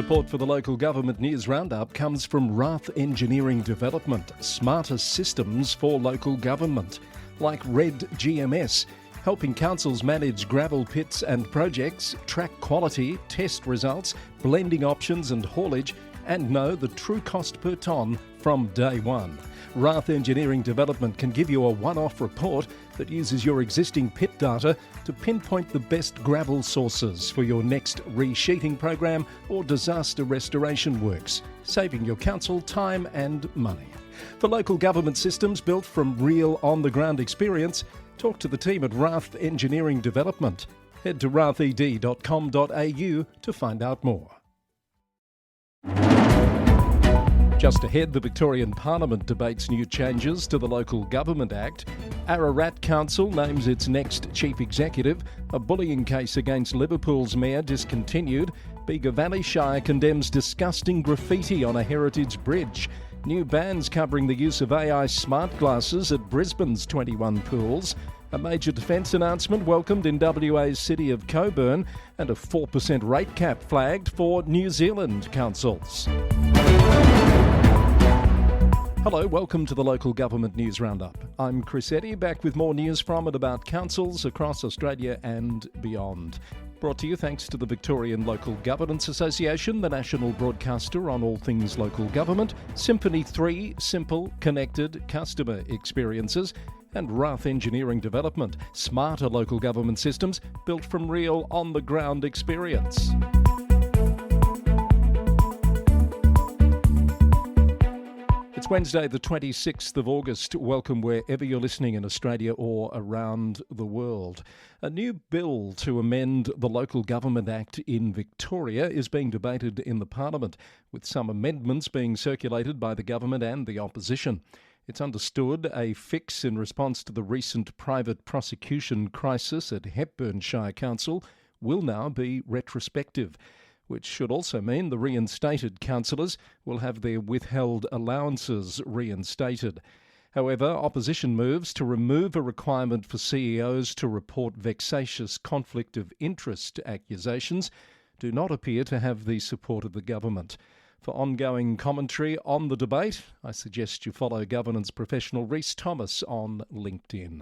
Support for the local government news roundup comes from Rath Engineering Development, smarter systems for local government, like Red GMS, helping councils manage gravel pits and projects, track quality, test results, blending options and haulage, and know the true cost per tonne from day one. Rath Engineering Development can give you a one-off report that uses your existing pit data to pinpoint the best gravel sources for your next resheeting program or disaster restoration works, saving your council time and money. For local government systems built from real on-the-ground experience, talk to the team at Rath Engineering Development. Head to rathed.com.au to find out more. Just ahead, the Victorian Parliament debates new changes to the Local Government Act. Ararat Council names its next chief executive. A bullying case against Liverpool's mayor discontinued. Bega Valley Shire condemns disgusting graffiti on a heritage bridge. New bans covering the use of AI smart glasses at Brisbane's 21 pools. A major defence announcement welcomed in WA's city of Cockburn, and a 4% rate cap flagged for New Zealand councils. Hello, welcome to the Local Government News Roundup. I'm Chris Eddy, back with more news from and about councils across Australia and beyond. Brought to you thanks to the Victorian Local Governance Association, the national broadcaster on all things local government, Symphony 3, simple, connected customer experiences, and Rath Engineering Development, smarter local government systems built from real on-the-ground experience. It's Wednesday, the 26th of August. Welcome wherever you're listening in Australia or around the world. A new bill to amend the Local Government Act in Victoria is being debated in the Parliament, with some amendments being circulated by the government and the opposition. It's understood a fix in response to the recent private prosecution crisis at Hepburn Shire Council will now be retrospective, which should also mean the reinstated councillors will have their withheld allowances reinstated. However, opposition moves to remove a requirement for CEOs to report vexatious conflict of interest accusations do not appear to have the support of the government. For ongoing commentary on the debate, I suggest you follow governance professional Rhys Thomas on LinkedIn.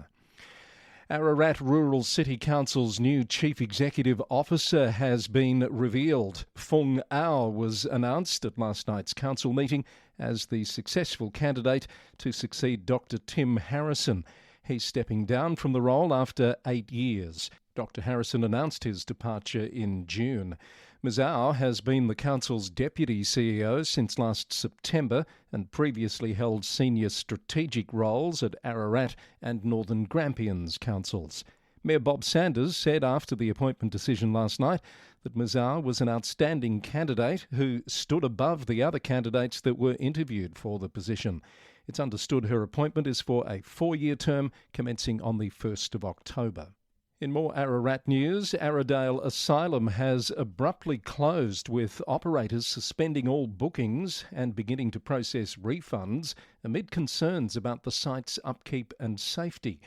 Ararat Rural City Council's new Chief Executive Officer has been revealed. Fung Au was announced at last night's council meeting as the successful candidate to succeed Dr. Tim Harrison. He's stepping down from the role after 8 years. Dr. Harrison announced his departure in June. Ms. Au has been the council's deputy CEO since last September and previously held senior strategic roles at Ararat and Northern Grampians councils. Mayor Bob Sanders said after the appointment decision last night that Ms. Au was an outstanding candidate who stood above the other candidates that were interviewed for the position. It's understood her appointment is for a 4-year term commencing on the 1st of October. In more Ararat news, Arradale Asylum has abruptly closed, with operators suspending all bookings and beginning to process refunds amid concerns about the site's upkeep and safety.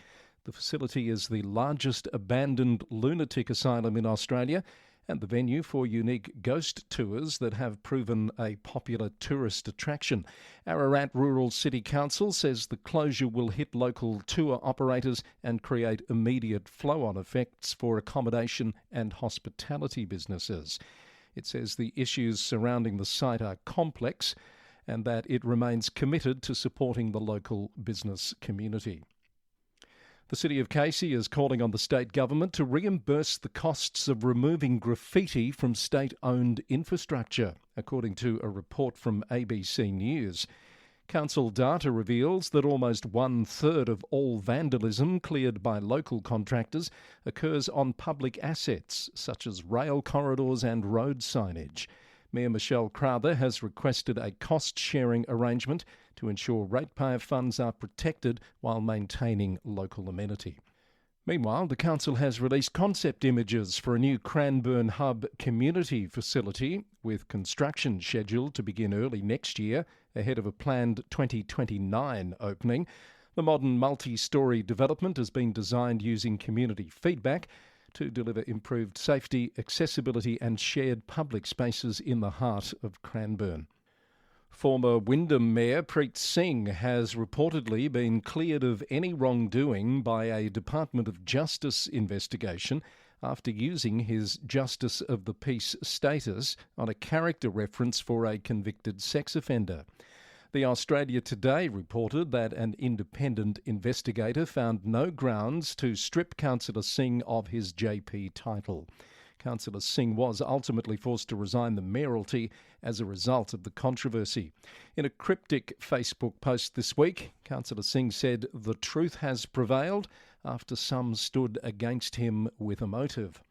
The facility is the largest abandoned lunatic asylum in Australia and the venue for unique ghost tours that have proven a popular tourist attraction. Ararat Rural City Council says the closure will hit local tour operators and create immediate flow-on effects for accommodation and hospitality businesses. It says the issues surrounding the site are complex and that it remains committed to supporting the local business community. The City of Casey is calling on the state government to reimburse the costs of removing graffiti from state-owned infrastructure, according to a report from ABC News. Council data reveals that almost 1/3 of all vandalism cleared by local contractors occurs on public assets, such as rail corridors and road signage. Mayor Michelle Crowther has requested a cost-sharing arrangement to ensure ratepayer funds are protected while maintaining local amenity. Meanwhile, the council has released concept images for a new Cranbourne Hub community facility, with construction scheduled to begin early next year, ahead of a planned 2029 opening. The modern multi-storey development has been designed using community feedback to deliver improved safety, accessibility and shared public spaces in the heart of Cranbourne. Former Wyndham Mayor Preet Singh has reportedly been cleared of any wrongdoing by a Department of Justice investigation after using his Justice of the Peace status on a character reference for a convicted sex offender. The Australia Today reported that an independent investigator found no grounds to strip Councillor Singh of his JP title. Councillor Singh was ultimately forced to resign the mayoralty as a result of the controversy. In a cryptic Facebook post this week, Councillor Singh said the truth has prevailed after some stood against him with a motive.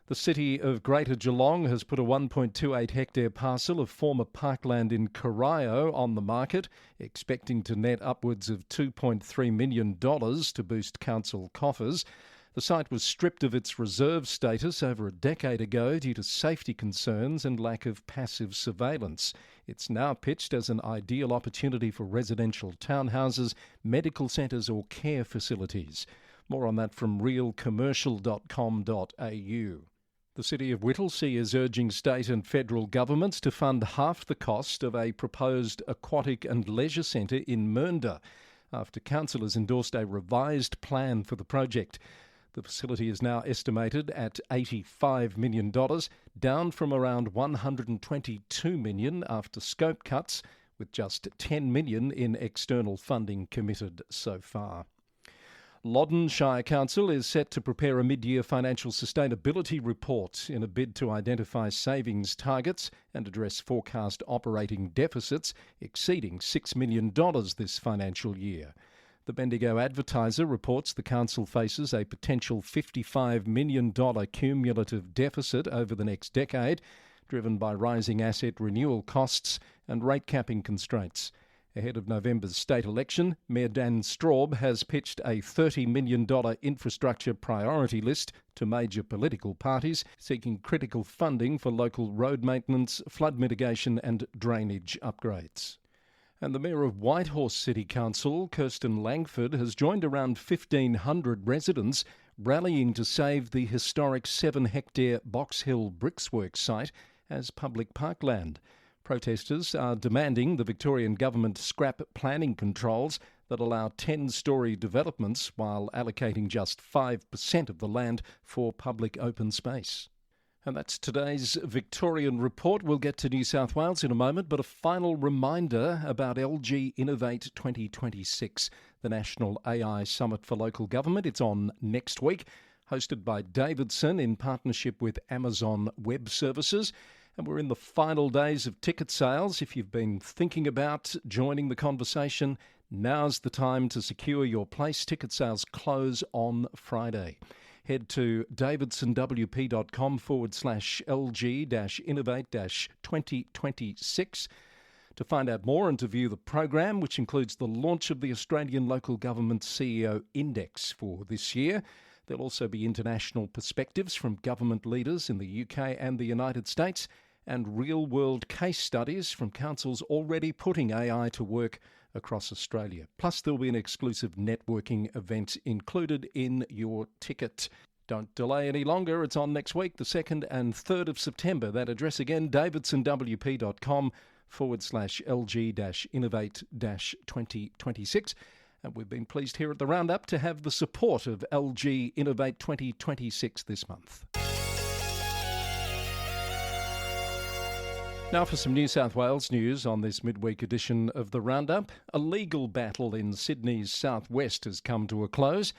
The city of Greater Geelong has put a 1.28 hectare parcel of former parkland in Corio on the market, expecting to net upwards of $2.3 million to boost council coffers. The site was stripped of its reserve status over a decade ago due to safety concerns and lack of passive surveillance. It's now pitched as an ideal opportunity for residential townhouses, medical centres or care facilities. More on that from realcommercial.com.au. The City of Whittlesea is urging state and federal governments to fund half the cost of a proposed aquatic and leisure centre in Mernda after councillors endorsed a revised plan for the project. The facility is now estimated at $85 million, down from around $122 million after scope cuts, with just $10 million in external funding committed so far. Loddon Shire Council is set to prepare a mid-year financial sustainability report in a bid to identify savings targets and address forecast operating deficits exceeding $6 million this financial year. The Bendigo Advertiser reports the council faces a potential $55 million cumulative deficit over the next decade, driven by rising asset renewal costs and rate capping constraints. Ahead of November's state election, Mayor Dan Straub has pitched a $30 million infrastructure priority list to major political parties, seeking critical funding for local road maintenance, flood mitigation and drainage upgrades. And the Mayor of Whitehorse City Council, Kirsten Langford, has joined around 1,500 residents rallying to save the historic 7-hectare Box Hill Bricksworks site as public parkland. Protesters are demanding the Victorian government scrap planning controls that allow 10-storey developments while allocating just 5% of the land for public open space. And that's today's Victorian report. We'll get to New South Wales in a moment, but a final reminder about LG Innovate 2026, the National AI Summit for Local Government. It's on next week, hosted by Davidson in partnership with Amazon Web Services. And we're in the final days of ticket sales. If you've been thinking about joining the conversation, now's the time to secure your place. Ticket sales close on Friday. Head to davidsonwp.com/LG-Innovate-2026 to find out more and to view the program, which includes the launch of the Australian Local Government CEO Index for this year. There'll also be international perspectives from government leaders in the UK and the United States and real-world case studies from councils already putting AI to work across Australia. Plus, there'll be an exclusive networking event included in your ticket. Don't delay any longer. It's on next week, the 2nd and 3rd of September. That address again, davidsonwp.com/LG-Innovate-2026. And we've been pleased here at the Roundup to have the support of LG Innovate 2026 this month. Now for some New South Wales news on this midweek edition of the Roundup. A legal battle in Sydney's southwest has come to a close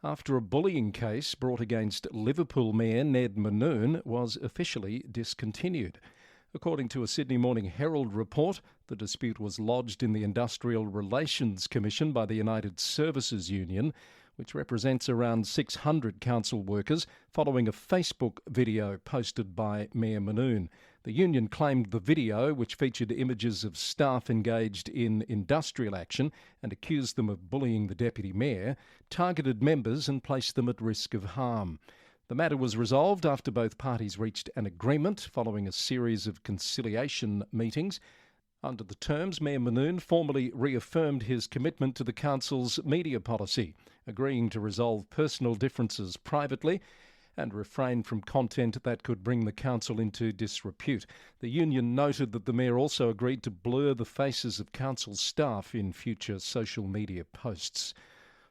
after a bullying case brought against Liverpool Mayor Ned Manoon was officially discontinued. According to a Sydney Morning Herald report, the dispute was lodged in the Industrial Relations Commission by the United Services Union, which represents around 600 council workers, following a Facebook video posted by Mayor Manoon. The union claimed the video, which featured images of staff engaged in industrial action and accused them of bullying the deputy mayor, targeted members and placed them at risk of harm. The matter was resolved after both parties reached an agreement following a series of conciliation meetings. Under the terms, Mayor Manoon formally reaffirmed his commitment to the council's media policy, agreeing to resolve personal differences privately and refrain from content that could bring the council into disrepute. The union noted that the Mayor also agreed to blur the faces of council staff in future social media posts.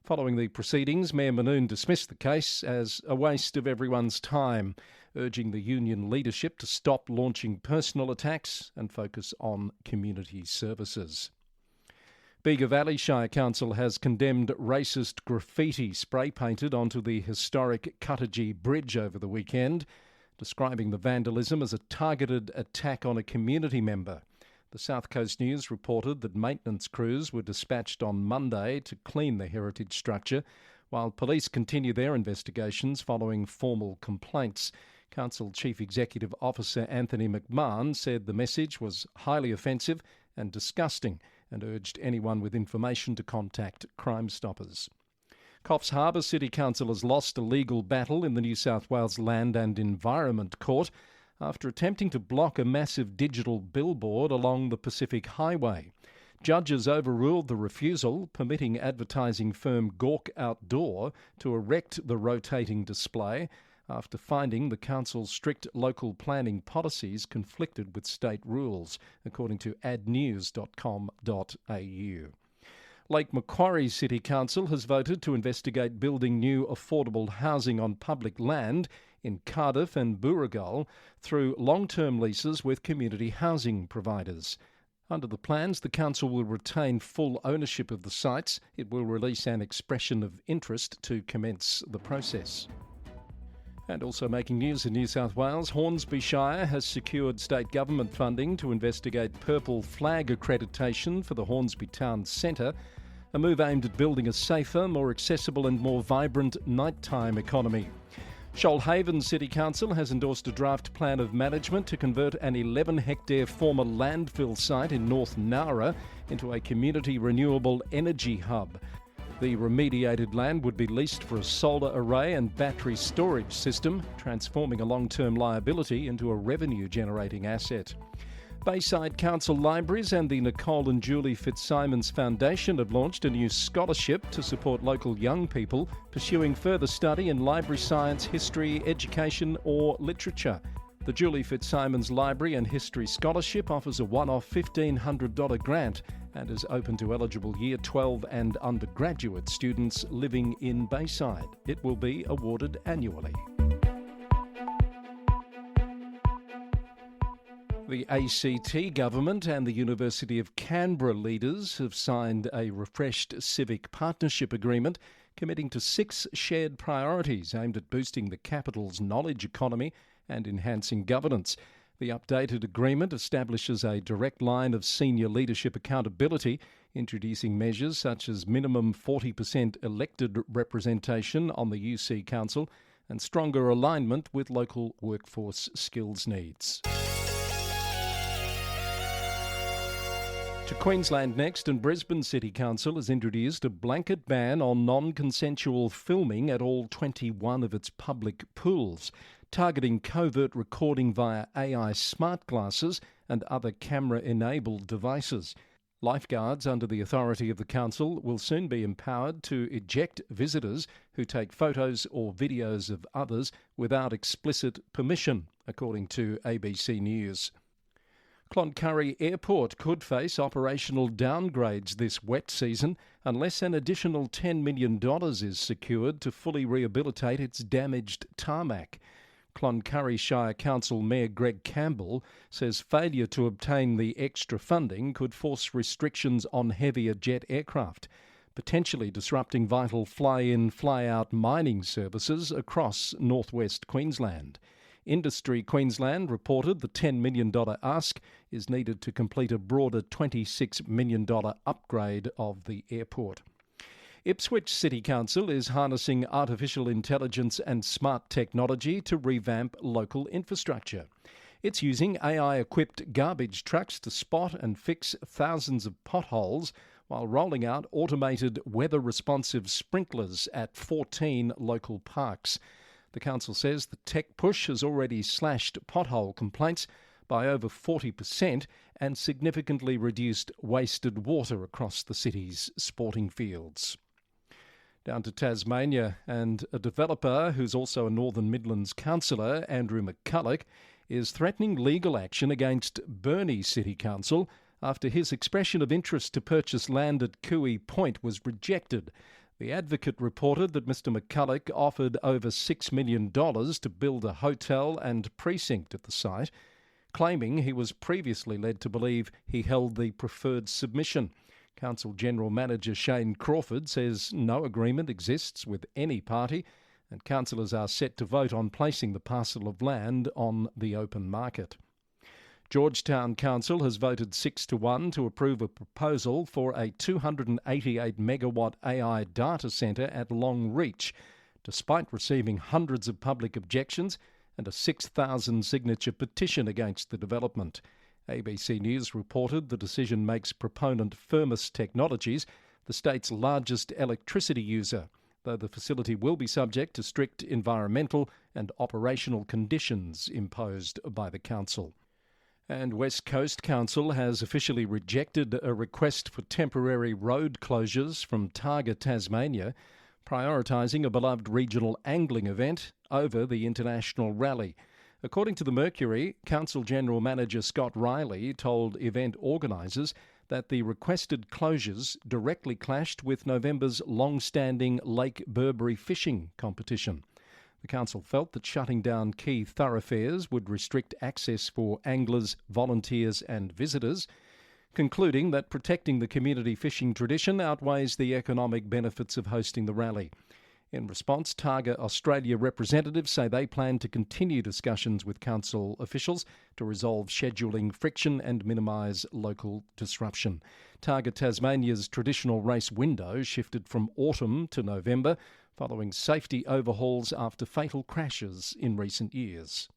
Following the proceedings, Mayor Manoon dismissed the case as a waste of everyone's time, urging the union leadership to stop launching personal attacks and focus on community services. Bega Valley Shire Council has condemned racist graffiti spray-painted onto the historic Cuttagee Bridge over the weekend, describing the vandalism as a targeted attack on a community member. The South Coast News reported that maintenance crews were dispatched on Monday to clean the heritage structure, while police continue their investigations following formal complaints. Council Chief Executive Officer Anthony McMahon said the message was highly offensive and disgusting and urged anyone with information to contact Crime Stoppers. Coffs Harbour City Council has lost a legal battle in the New South Wales Land and Environment Court after attempting to block a massive digital billboard along the Pacific Highway. Judges overruled the refusal, permitting advertising firm Gawk Outdoor to erect the rotating display after finding the council's strict local planning policies conflicted with state rules, according to adnews.com.au. Lake Macquarie City Council has voted to investigate building new affordable housing on public land in Cardiff and Booragul through long-term leases with community housing providers. Under the plans, the council will retain full ownership of the sites. It will release an expression of interest to commence the process. And also making news in New South Wales, Hornsby Shire has secured state government funding to investigate purple flag accreditation for the Hornsby Town Centre, a move aimed at building a safer, more accessible and more vibrant nighttime economy. Shoalhaven City Council has endorsed a draft plan of management to convert an 11-hectare former landfill site in North Nowra into a community renewable energy hub. The remediated land would be leased for a solar array and battery storage system, transforming a long-term liability into a revenue-generating asset. Bayside Council Libraries and the Nicole and Julie Fitzsimons Foundation have launched a new scholarship to support local young people pursuing further study in library science, history, education or literature. The Julie Fitzsimons Library and History Scholarship offers a one-off $1,500 grant and is open to eligible Year 12 and undergraduate students living in Bayside. It will be awarded annually. The ACT government and the University of Canberra leaders have signed a refreshed civic partnership agreement committing to 6 shared priorities aimed at boosting the capital's knowledge economy and enhancing governance. The updated agreement establishes a direct line of senior leadership accountability, introducing measures such as minimum 40% elected representation on the UC Council and stronger alignment with local workforce skills needs. To Queensland next, and Brisbane City Council has introduced a blanket ban on non-consensual filming at all 21 of its public pools, targeting covert recording via AI smart glasses and other camera-enabled devices. Lifeguards under the authority of the council will soon be empowered to eject visitors who take photos or videos of others without explicit permission, according to ABC News. Cloncurry Airport could face operational downgrades this wet season unless an additional $10 million is secured to fully rehabilitate its damaged tarmac. Cloncurry Shire Council Mayor Greg Campbell says failure to obtain the extra funding could force restrictions on heavier jet aircraft, potentially disrupting vital fly-in, fly-out mining services across northwest Queensland. Industry Queensland reported the $10 million ask is needed to complete a broader $26 million upgrade of the airport. Ipswich City Council is harnessing artificial intelligence and smart technology to revamp local infrastructure. It's using AI-equipped garbage trucks to spot and fix thousands of potholes while rolling out automated weather-responsive sprinklers at 14 local parks. The council says the tech push has already slashed pothole complaints by over 40% and significantly reduced wasted water across the city's sporting fields. Down to Tasmania, and a developer who's also a Northern Midlands councillor, Andrew McCulloch, is threatening legal action against Burnie City Council after his expression of interest to purchase land at Cooey Point was rejected. The Advocate reported that Mr McCulloch offered over $6 million to build a hotel and precinct at the site, claiming he was previously led to believe he held the preferred submission. Council General Manager Shane Crawford says no agreement exists with any party, and councillors are set to vote on placing the parcel of land on the open market. Georgetown Council has voted 6-1 to approve a proposal for a 288 megawatt AI data centre at Long Reach, despite receiving hundreds of public objections and a 6,000 signature petition against the development. ABC News reported the decision makes proponent Firmus Technologies the state's largest electricity user, though the facility will be subject to strict environmental and operational conditions imposed by the council. And West Coast Council has officially rejected a request for temporary road closures from Targa, Tasmania, prioritising a beloved regional angling event over the international rally. According to the Mercury, Council General Manager Scott Riley told event organisers that the requested closures directly clashed with November's long-standing Lake Burbury fishing competition. The council felt that shutting down key thoroughfares would restrict access for anglers, volunteers and visitors, concluding that protecting the community fishing tradition outweighs the economic benefits of hosting the rally. In response, Targa Australia representatives say they plan to continue discussions with council officials to resolve scheduling friction and minimise local disruption. Targa Tasmania's traditional race window shifted from autumn to November, following safety overhauls after fatal crashes in recent years.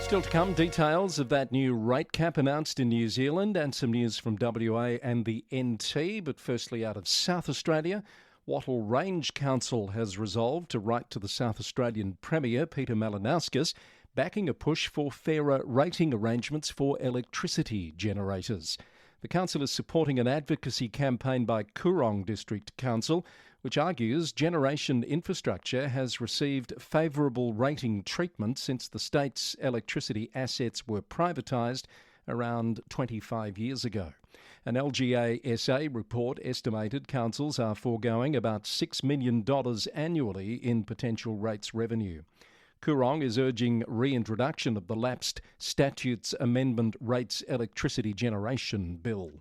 Still to come, details of that new rate cap announced in New Zealand and some news from WA and the NT. But firstly, out of South Australia, Wattle Range Council has resolved to write to the South Australian Premier, Peter Malinauskas, backing a push for fairer rating arrangements for electricity generators. The council is supporting an advocacy campaign by Coorong District Council, which argues generation infrastructure has received favourable rating treatment since the state's electricity assets were privatised around 25 years ago. An LGA SA report estimated councils are foregoing about $6 million annually in potential rates revenue. Coorong is urging reintroduction of the lapsed Statutes Amendment Rates Electricity Generation Bill.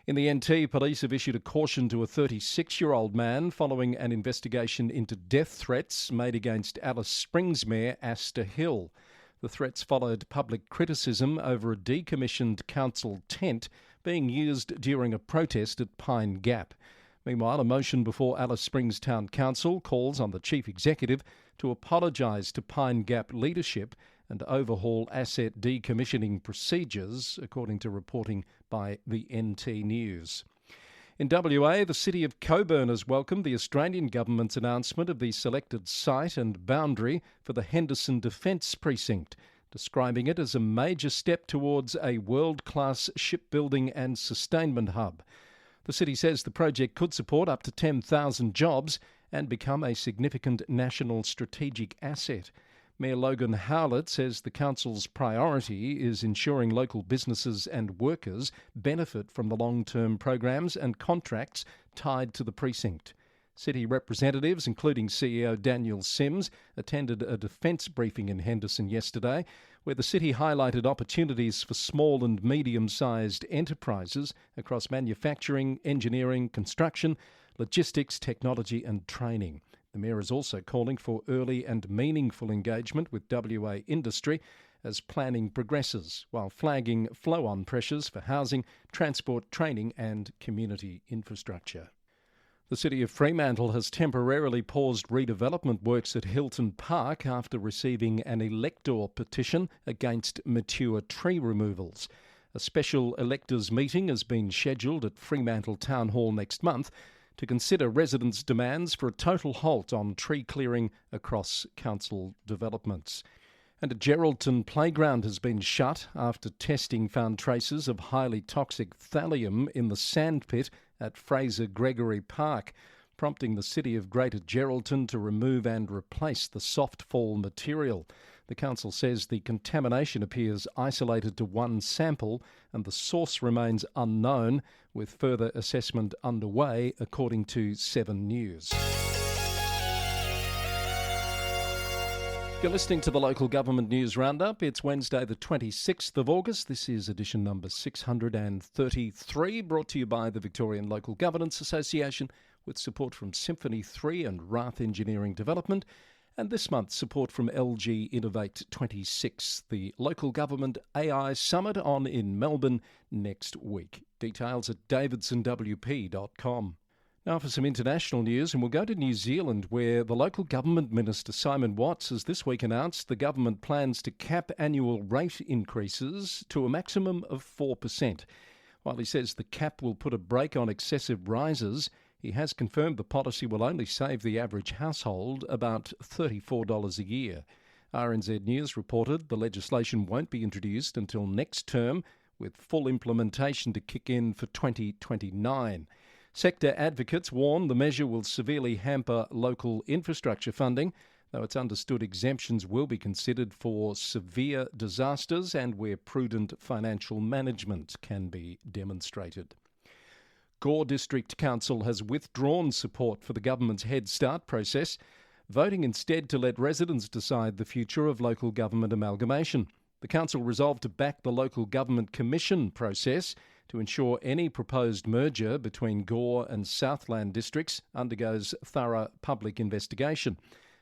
In the NT, police have issued a caution to a 36-year-old man following an investigation into death threats made against Alice Springs Mayor Asta Hill. The threats followed public criticism over a decommissioned council tent being used during a protest at Pine Gap. Meanwhile, a motion before Alice Springs Town Council calls on the Chief Executive to apologise to Pine Gap leadership and overhaul asset decommissioning procedures, according to reporting by the NT News. In WA, the city of Cockburn has welcomed the Australian government's announcement of the selected site and boundary for the Henderson Defence Precinct, describing it as a major step towards a world-class shipbuilding and sustainment hub. The city says the project could support up to 10,000 jobs and become a significant national strategic asset. Mayor Logan Howlett says the council's priority is ensuring local businesses and workers benefit from the long-term programs and contracts tied to the precinct. City representatives, including CEO Daniel Sims, attended a defence briefing in Henderson yesterday, where the city highlighted opportunities for small and medium-sized enterprises across manufacturing, engineering, construction, logistics, technology and training. The Mayor is also calling for early and meaningful engagement with WA industry as planning progresses, while flagging flow-on pressures for housing, transport, training and community infrastructure. The City of Fremantle has temporarily paused redevelopment works at Hilton Park after receiving an elector petition against mature tree removals. A special electors meeting has been scheduled at Fremantle Town Hall next month to consider residents' demands for a total halt on tree clearing across council developments. And a Geraldton playground has been shut after testing found traces of highly toxic thallium in the sandpit at Fraser Gregory Park, prompting the City of Greater Geraldton to remove and replace the soft fall material. The council says the contamination appears isolated to one sample and the source remains unknown, with further assessment underway, according to 7 News. You're listening to the Local Government News Roundup. It's Wednesday the 26th of August. This is edition number 633, brought to you by the Victorian Local Governance Association, with support from Symphony 3 and Rath Engineering Development, and this month support from LG Innovate 26, the Local Government AI Summit on in Melbourne next week. Details at davidsonwp.com. Now for some international news, and we'll go to New Zealand, where the local government minister Simon Watts has this week announced the government plans to cap annual rate increases to a maximum of 4%. While he says the cap will put a brake on excessive rises, he has confirmed the policy will only save the average household about $34 a year. RNZ News reported the legislation won't be introduced until next term, with full implementation to kick in for 2029. Sector advocates warn the measure will severely hamper local infrastructure funding, though it's understood exemptions will be considered for severe disasters and where prudent financial management can be demonstrated. Gore District Council has withdrawn support for the government's Head Start process, voting instead to let residents decide the future of local government amalgamation. The council resolved to back the Local Government Commission process to ensure any proposed merger between Gore and Southland districts undergoes thorough public investigation.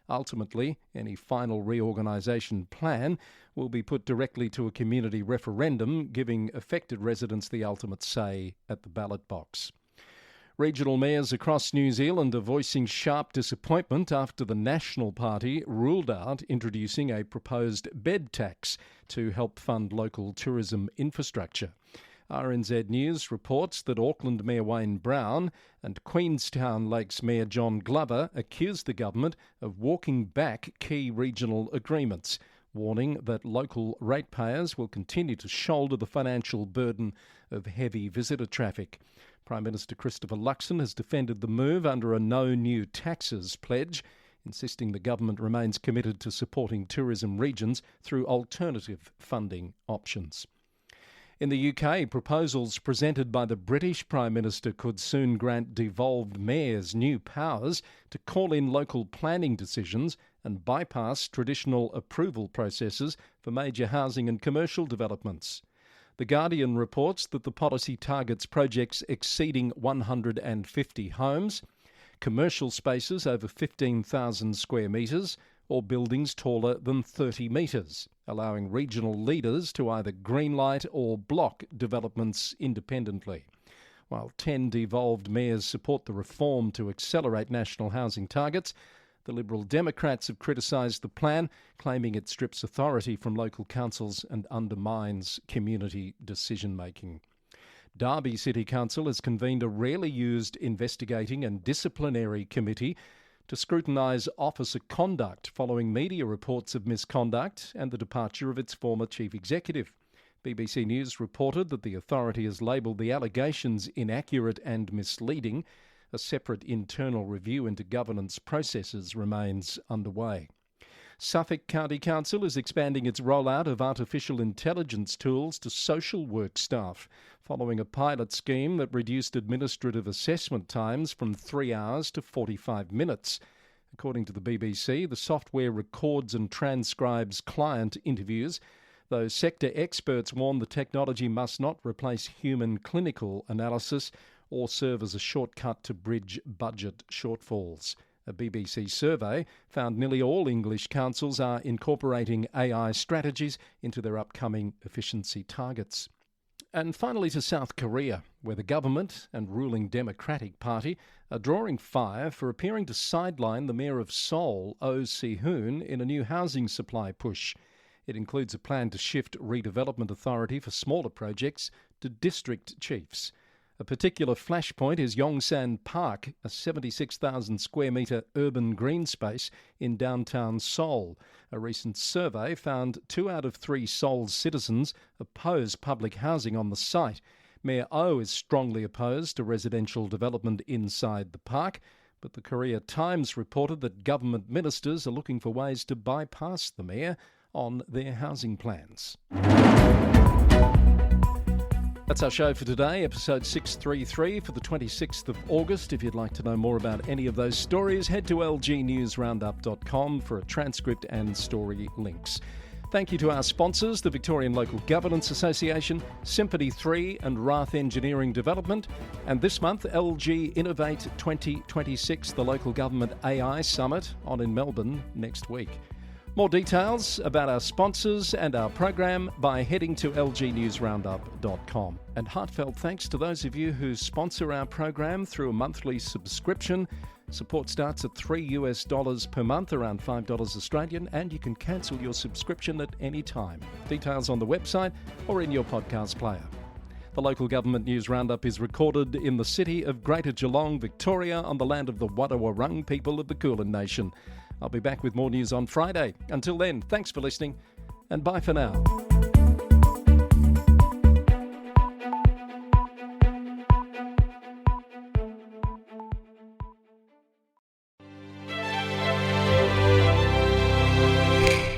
Ultimately, any final reorganisation plan will be put directly to a community referendum, giving affected residents the ultimate say at the ballot box. Regional mayors across New Zealand are voicing sharp disappointment after the National Party ruled out introducing a proposed bed tax to help fund local tourism infrastructure. RNZ News reports that Auckland Mayor Wayne Brown and Queenstown Lakes Mayor John Glover accused the government of walking back key regional agreements, warning that local ratepayers will continue to shoulder the financial burden of heavy visitor traffic. Prime Minister Christopher Luxon has defended the move under a no new taxes pledge, insisting the government remains committed to supporting tourism regions through alternative funding options. In the UK, proposals presented by the British Prime Minister could soon grant devolved mayors new powers to call in local planning decisions and bypass traditional approval processes for major housing and commercial developments. The Guardian reports that the policy targets projects exceeding 150 homes, commercial spaces over 15,000 square metres, or buildings taller than 30 metres, allowing regional leaders to either greenlight or block developments independently. While 10 devolved mayors support the reform to accelerate national housing targets, the Liberal Democrats have criticised the plan, claiming it strips authority from local councils and undermines community decision-making. Derby City Council has convened a rarely used investigating and disciplinary committee to scrutinise officer conduct following media reports of misconduct and the departure of its former chief executive. BBC News reported that the authority has labelled the allegations inaccurate and misleading. A separate internal review into governance processes remains underway. Suffolk County Council is expanding its rollout of artificial intelligence tools to social work staff, following a pilot scheme that reduced administrative assessment times from 3 hours to 45 minutes. According to the BBC, the software records and transcribes client interviews, though sector experts warn the technology must not replace human clinical analysis or serve as a shortcut to bridge budget shortfalls. A BBC survey found nearly all English councils are incorporating AI strategies into their upcoming efficiency targets. And finally to South Korea, where the government and ruling Democratic Party are drawing fire for appearing to sideline the Mayor of Seoul, Oh Si-hoon, in a new housing supply push. It includes a plan to shift redevelopment authority for smaller projects to district chiefs. A particular flashpoint is Yongsan Park, a 76,000 square metre urban green space in downtown Seoul. A recent survey found 2 out of 3 Seoul's citizens oppose public housing on the site. Mayor O is strongly opposed to residential development inside the park, but the Courier Times reported that government ministers are looking for ways to bypass the mayor on their housing plans. That's our show for today, episode 633 for the 26th of August. If you'd like to know more about any of those stories, head to lgnewsroundup.com for a transcript and story links. Thank you to our sponsors, the Victorian Local Governance Association, Symphony 3 and Rath Engineering Development, and this month LG Innovate 2026, the Local Government AI Summit, on in Melbourne next week. More details about our sponsors and our program by heading to lgnewsroundup.com. And heartfelt thanks to those of you who sponsor our program through a monthly subscription. Support starts at $3 per month, around $5 Australian, and you can cancel your subscription at any time. Details on the website or in your podcast player. The Local Government News Roundup is recorded in the city of Greater Geelong, Victoria, on the land of the Wadawurrung people of the Kulin Nation. I'll be back with more news on Friday. Until then, thanks for listening, and bye for now.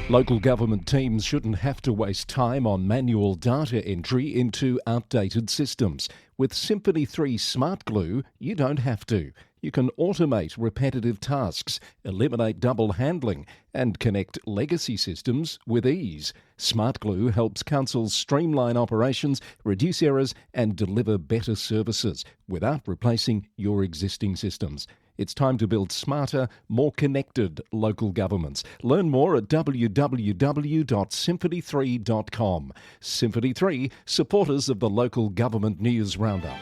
Local government teams shouldn't have to waste time on manual data entry into outdated systems. With Symphony 3 Smart Glue, you don't have to. You can automate repetitive tasks, eliminate double handling, and connect legacy systems with ease. Smart Glue helps councils streamline operations, reduce errors, and deliver better services without replacing your existing systems. It's time to build smarter, more connected local governments. Learn more at www.symphony3.com. Symphony 3, supporters of the Local Government News Roundup.